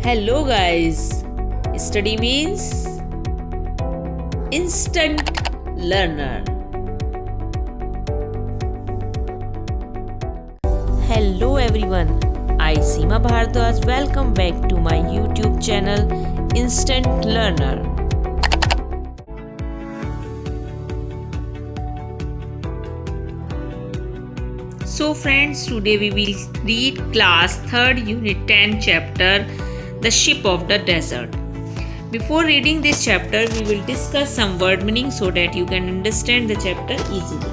Hello guys, study means instant learner. Hello everyone, I Seema Bhardwaj welcome back to my YouTube channel Instant Learner. So friends, today we will read class 3rd unit 10 chapter The Ship of the Desert. Before reading this chapter, we will discuss some word meaning so that you can understand the chapter easily.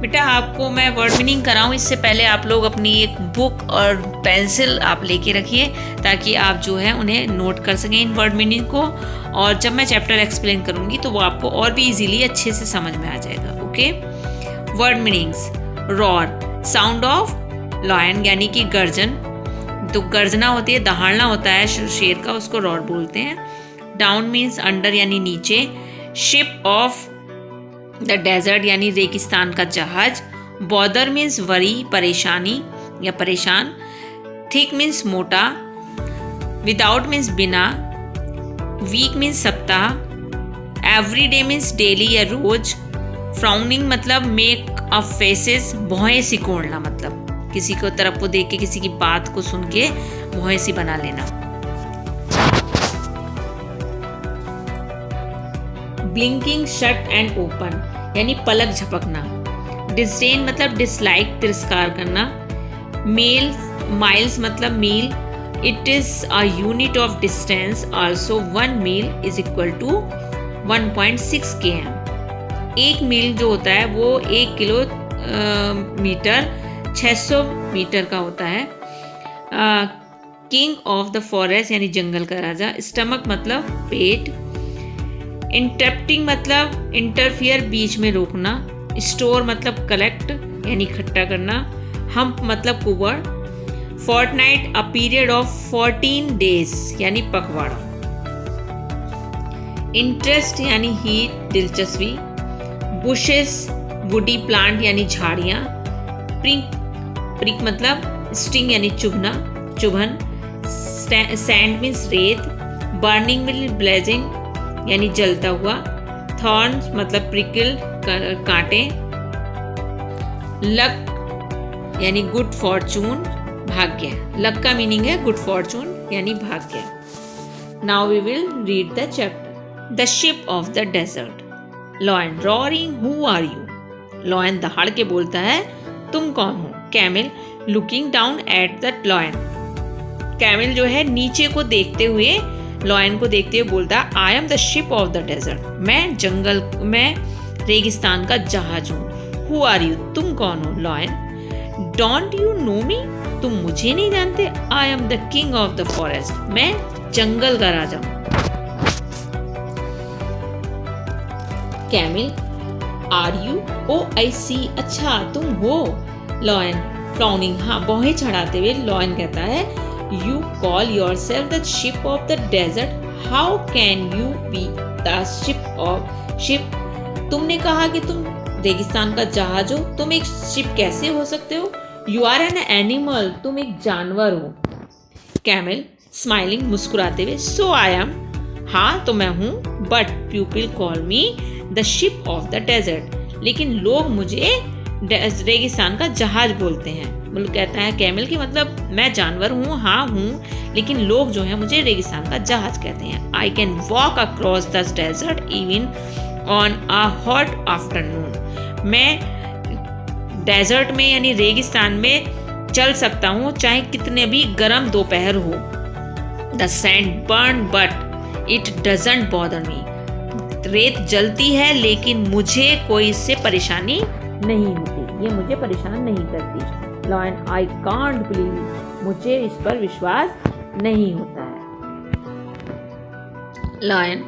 बेटा आपको मैं word meaning कराऊं इससे पहले आप लोग अपनी एक book और पेंसिल आप लेके रखिए ताकि आप जो है उन्हें नोट कर सकें इन वर्ड मीनिंग को, और जब मैं चैप्टर एक्सप्लेन करूंगी तो वो आपको और भी इजीली अच्छे से समझ में आ जाएगा. Okay. Word meanings. Roar, sound of lion यानी कि गर्जन. तो गर्जना होती है, दहाड़ना होता है शेर का, उसको रॉर बोलते हैं. डाउन मीन्स अंडर यानी नीचे. शिप ऑफ द डेजर्ट यानी रेगिस्तान का जहाज. बॉदर मीन्स वरी, परेशानी या परेशान. थिक मीन्स मोटा. विदाउट मीन्स बिना. वीक मीन्स सप्ताह. एवरी डे मीन्स डेली या रोज. फ्राउनिंग मतलब मेक अ फेसेस, भौहें सिकोड़ना, मतलब किसी को तरफ को देख के किसी की बात को सुन के भौहें सी बना लेना. ब्लिंकिंग शट एंड ओपन यानी पलक झपकना. डिस्डेन मतलब डिसलाइक, तिरस्कार करना. मेल माइल्स मतलब मील. It is a unit of distance. Also 1 मील इज इक्वल टू 1.6 km. एक मील जो होता है वो 1 किलोमीटर 600 मीटर का होता है. किंग ऑफ द फॉरेस्ट यानी जंगल का राजा. स्टमक मतलब पेट. इंटरप्टिंग मतलब इंटरफियर, बीच में रोकना. स्टोर मतलब कलेक्ट यानी इकट्ठा करना. हम्प मतलब कुबड़. Fortnight a period of 14 days यानी पखवाड़ा. इंटरेस्ट यानी हीट, दिलचस्पी. बुशेस वुडी प्लांट यानी झाड़ियाँ. प्रिक मतलब स्टिंग यानी चुभना, चुभन. सैंड मीन्स रेत. बर्निंग मीन्स ब्लेजिंग यानी जलता हुआ. थॉर्न्स मतलब प्रिकल, कांटे. लक यानी गुड फॉर्चून, भाग्य. लक का मीनिंग है गुड फॉर्चून यानी भाग्य. Now we will read the chapter. The ship of the desert. Lion roaring, who are you. Lion दहाड़ के बोलता है, तुम कौन हो. Camel looking down at the lion. Camel जो है नीचे को देखते हुए लॉयन को देखते हुए बोलता है, I am the ship of the desert. मैं जंगल में रेगिस्तान का जहाज हूँ. हु आर यू, तुम कौन हो. लॉयन डोंट यू नो मी, तुम मुझे नहीं जानते. आई am the king of the forest, मैं जंगल का राजा हूँ. कैमल आर यू, ओ आई सी, अच्छा तुम हो. लॉयन फ्राउनिंग, हाँ भौहें चढ़ाते हुए लॉयन कहता है, you call yourself the ship of the desert, how can you be the ship. तुमने कहा कि तुम रेगिस्तान का जहाज हो, तुम एक शिप कैसे हो सकते हो. यू आर एन एनिमल, तुम एक जानवर हो. कैमल स्माइलिंग, मुस्कुराते हुए, सो आई एम, हाँ तो मैं हूँ. But people call me the ship of the desert, लेकिन लोग मुझे रेगिस्तान का जहाज बोलते हैं. मतलब कहता है कैमल की मतलब मैं जानवर हूँ, हाँ हूँ, लेकिन लोग जो है मुझे रेगिस्तान का जहाज कहते हैं. I can walk across the desert even on a hot afternoon. मैं डेजर्ट में यानी रेगिस्तान में चल सकता हूँ चाहे कितने भी गर्म दोपहर हो. The sand burn but it doesn't bother me. रेत जलती है लेकिन मुझे कोई इससे परेशानी नहीं होती, ये मुझे परेशान नहीं करती. लॉयन आई कांट बिलीव, मुझे इस पर विश्वास नहीं होता है. Lion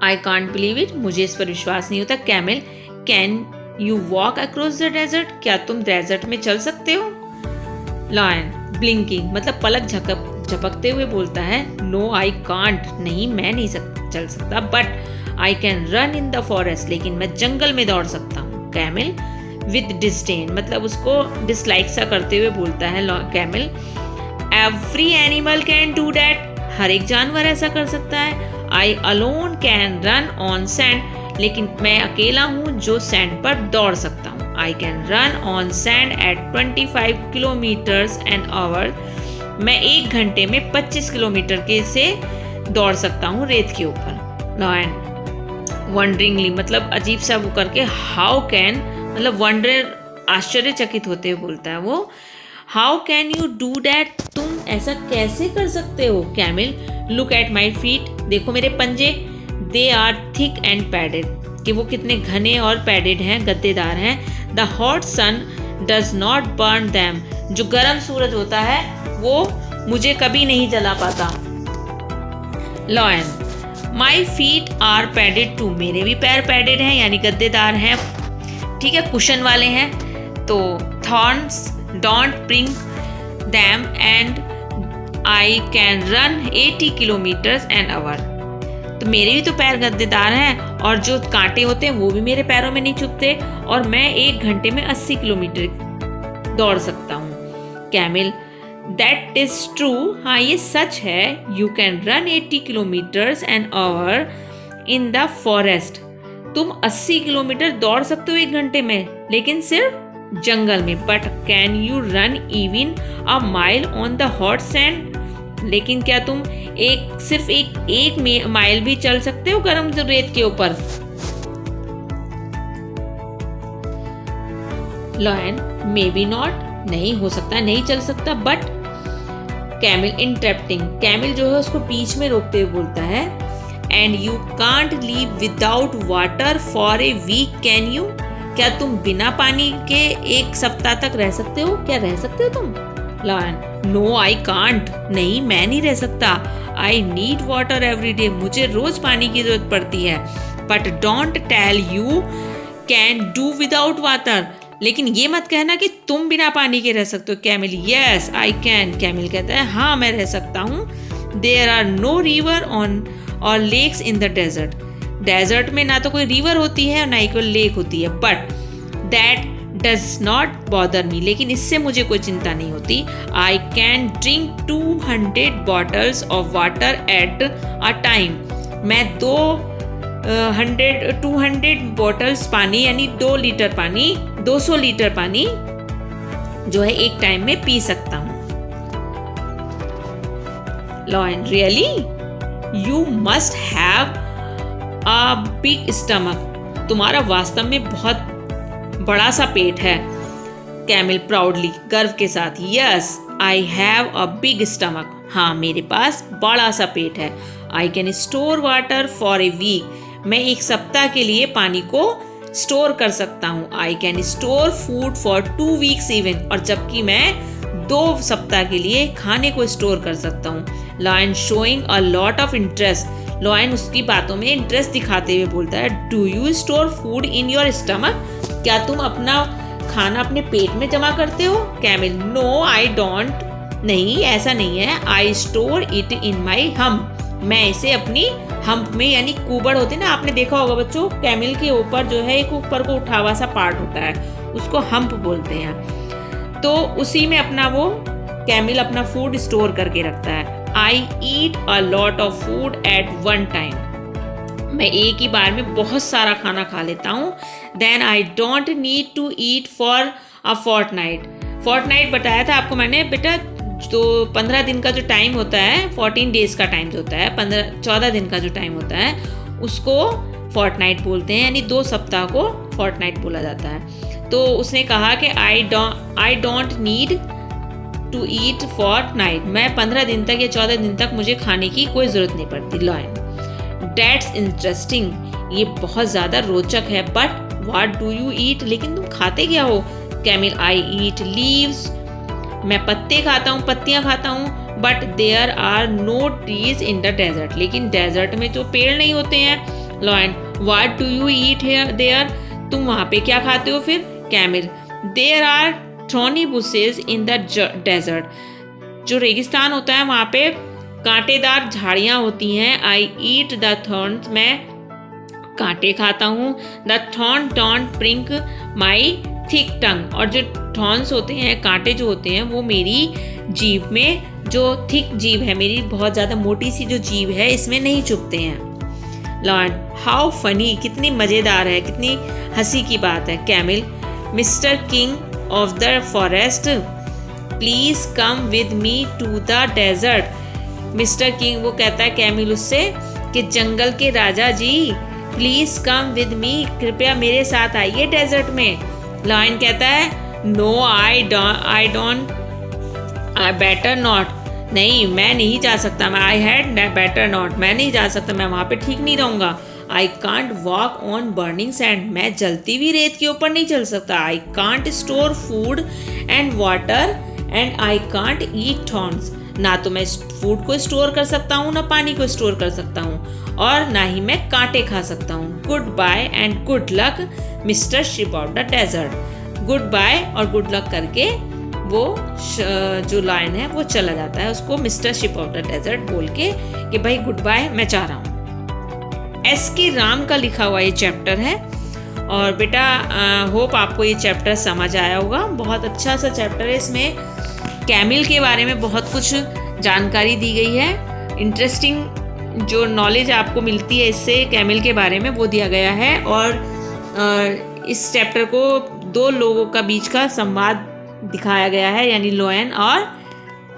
I can't believe it, मुझे इस पर विश्वास नहीं होता. Camel can you walk across the desert, क्या तुम डेजर्ट में चल सकते हो. लॉयन ब्लिंकिंग मतलब पलक झपकते हुए बोलता है, नो आई कांट, नहीं मैं नहीं चल सकता. But I can run in the forest, लेकिन मैं जंगल में दौड़ सकता हूँ. कैमल विद डिस्डेन मतलब उसको डिसलाइक सा करते हुए बोलता है camel, every animal can do that, हर एक जानवर ऐसा कर सकता है। I alone can run on sand, लेकिन मैं अकेला हूँ जो सैंड पर दौड़ सकता हूँ। I can run on sand at 25 kilometres an hour, मैं 1 घंटे में 25 किलोमीटर के से दौड़ सकता हूँ रेत के ऊपर। लॉयन वंडरिंगली, मतलब अजीब सा वो करके, हाउ कैन, मतलब वंडर, आश्चर्यचकित होते हुए बोलता है वो, how can you do that, तुम ऐसा कैसे कर सकते हो। Camel, look at my feet, देखो मेरे पंजे, they are thick and padded, कि वो कितने घने और पैडेड हैं, गद्देदार हैं। The hot sun does not burn them, जो गर्म सूरज होता है वो मुझे कभी नहीं जला पाता। Lion, my feet are padded too, मेरे भी पैर पैडेड हैं, यानी गद्देदार हैं, ठीक है, कुशन वाले हैं। तो thorns don't prick them and I can run 80 kilometres an hour, तो मेरे भी तो पैर गद्देदार हैं और जो कांटे होते हैं वो भी मेरे पैरों में नहीं चुभते, और मैं 1 घंटे में 80 किलोमीटर दौड़ सकता हूँ। कैमिल, दैट इज ट्रू, हाँ ये सच है। You can run 80 kilometres an our in the forest, तुम 80 किलोमीटर दौड़ सकते हो 1 घंटे में, लेकिन सिर्फ जंगल में। But can you run even a mile on the hot sand, लेकिन क्या तुम सिर्फ एक माइल भी चल सकते हो गर्म रेत के ऊपर। लॉयन, मे बी नॉट, नहीं हो सकता, नहीं चल सकता। बट कैमिल इंटरप्टिंग, कैमिल जो है उसको बीच में रोकते हुए बोलता है, and you can't live without water for a week can you, क्या तुम बिना पानी के 1 सप्ताह तक रह सकते हो, क्या रह सकते हो तुम। लॉयन, नो आई कांट, नहीं मैं नहीं रह सकता। I need water every day, मुझे रोज पानी की जरूरत पड़ती है। But don't tell you can do without water, लेकिन ये मत कहना कि तुम बिना पानी के रह सकते हो। Camel, yes I can, camel कहता है हाँ मैं रह सकता हूँ। There are no river on और lakes in the desert, desert में ना तो कोई रिवर होती है और ना ही कोई लेक होती है। But that does not bother me, लेकिन इससे मुझे कोई चिंता नहीं होती। I can drink 200 bottles of water at a time, मैं 200 बॉटल्स पानी, यानी 2 लीटर पानी, 200 लीटर पानी जो है एक टाइम में पी सकता हूँ। Lion, really, you must have a big stomach, तुम्हारा वास्तव में बहुत बड़ा सा पेट है। कैमिल प्राउडली, गर्व के साथ, yes I have a big stomach, हाँ मेरे पास बड़ा सा पेट है। I can store water for a week, मैं 1 सप्ताह के लिए पानी को स्टोर कर सकता हूँ। I can store food for 2 weeks even, और जबकि मैं 2 सप्ताह के लिए खाने को स्टोर कर सकता हूँ। Lion showing a lot of interest, lion उसकी बातों में इंटरेस्ट दिखाते हुए बोलता है, do you store food in your stomach, क्या तुम अपना खाना अपने पेट में जमा करते हो। कैमिल, नो आई डोंट, नहीं ऐसा नहीं है। I store it in my hump, मैं इसे अपनी हम्प में, यानी कुबड़ होते ना, आपने देखा होगा बच्चों, कैमिल के ऊपर जो है एक ऊपर को उठा हुआ सा पार्ट होता है, उसको हम्प बोलते हैं। तो उसी में अपना वो कैमिल अपना फूड स्टोर करके रखता है। I eat a lot of food at one time, मैं एक ही बार में बहुत सारा खाना खा लेता हूँ। Then I don't need to eat for a fortnight, fortnight बताया था आपको मैंने बेटा, जो 15 दिन का जो टाइम होता है, 14 डेज का टाइम जो होता है, 14 दिन का जो टाइम होता है, उसको फोर्टनाइट बोलते हैं, यानी 2 सप्ताह को फोर्टनाइट बोला जाता है। तो उसने कहा कि I don't need to eat fortnight, मैं 15 दिन तक या 14 दिन तक मुझे खाने की कोई ज़रूरत नहीं पड़ती। लॉयन, दैट्स इंटरेस्टिंग, ये बहुत ज़्यादा रोचक है। बट व्हाट डू यू ईट, लेकिन तुम खाते क्या हो। कैमिल, आई ईट लीव्स, मैं पत्ते खाता हूँ, पत्तियाँ खाता हूँ। But there are no trees in the desert, लेकिन डेजर्ट में जो पेड़ नहीं होते हैं। Lion, what do you eat there, तुम वहाँ पे क्या खाते हो फिर। Camel, there are thorny bushes in the desert, जो रेगिस्तान होता है वहाँ पे कांटेदार झाड़ियाँ होती हैं। आई ईट द थॉर्न्स, मैं कांटे खाता हूँ। The thorn don't prick my thick tongue, और जो थॉर्न्स होते हैं, कांटे जो होते हैं, वो मेरी जीभ में, जो थिक जीभ है मेरी, बहुत ज़्यादा मोटी सी जो जीभ है, इसमें नहीं चुभते हैं। लॉयन, हाउ फनी, कितनी मज़ेदार है, कितनी हंसी की बात है। Camel, mister king of the forest please come with me to the desert. Mister king, वो कहता है कैमिल उससे कि जंगल के राजा जी, प्लीज़ कम विद मी, कृपया मेरे साथ आइए डेजर्ट में। लॉयन कहता है no I don't, I better not, नहीं मैं नहीं जा सकता, आई हैड बेटर नॉट, मैं नहीं जा सकता, मैं वहाँ पे ठीक नहीं रहूँगा। I can't walk on burning sand, मैं जलती हुई रेत के ऊपर नहीं चल सकता। I can't store food and water and I can't eat thorns, ना तो मैं फूड को स्टोर कर सकता हूँ, ना पानी को स्टोर कर सकता हूँ, और ना ही मैं कांटे खा सकता हूँ। Goodbye and good luck mister ship of the desert. Goodbye और गुड लक करके वो जो लायन है वो चला जाता है, उसको mister ship of the desert बोल के कि भाई गुड बाय, मैं जा रहा हूँ। S.K. राम का लिखा हुआ ये चैप्टर है। और बेटा होप आपको ये चैप्टर समझ आया होगा। बहुत अच्छा सा चैप्टर है, इसमें कैमिल के बारे में बहुत कुछ जानकारी दी गई है। इंटरेस्टिंग जो नॉलेज आपको मिलती है इससे कैमिल के बारे में, वो दिया गया है। और इस चैप्टर को दो लोगों का बीच का संवाद दिखाया गया है, यानी लॉयन और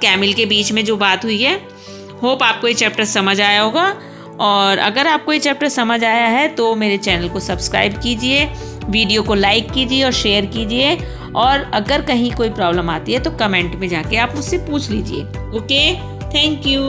कैमिल के बीच में जो बात हुई है। होप आपको ये चैप्टर समझ आया होगा। और अगर आपको ये चैप्टर समझ आया है तो मेरे चैनल को सब्सक्राइब कीजिए, वीडियो को लाइक कीजिए और शेयर कीजिए। और अगर कहीं कोई प्रॉब्लम आती है तो कमेंट में जाके आप मुझसे पूछ लीजिए। Okay, thank you.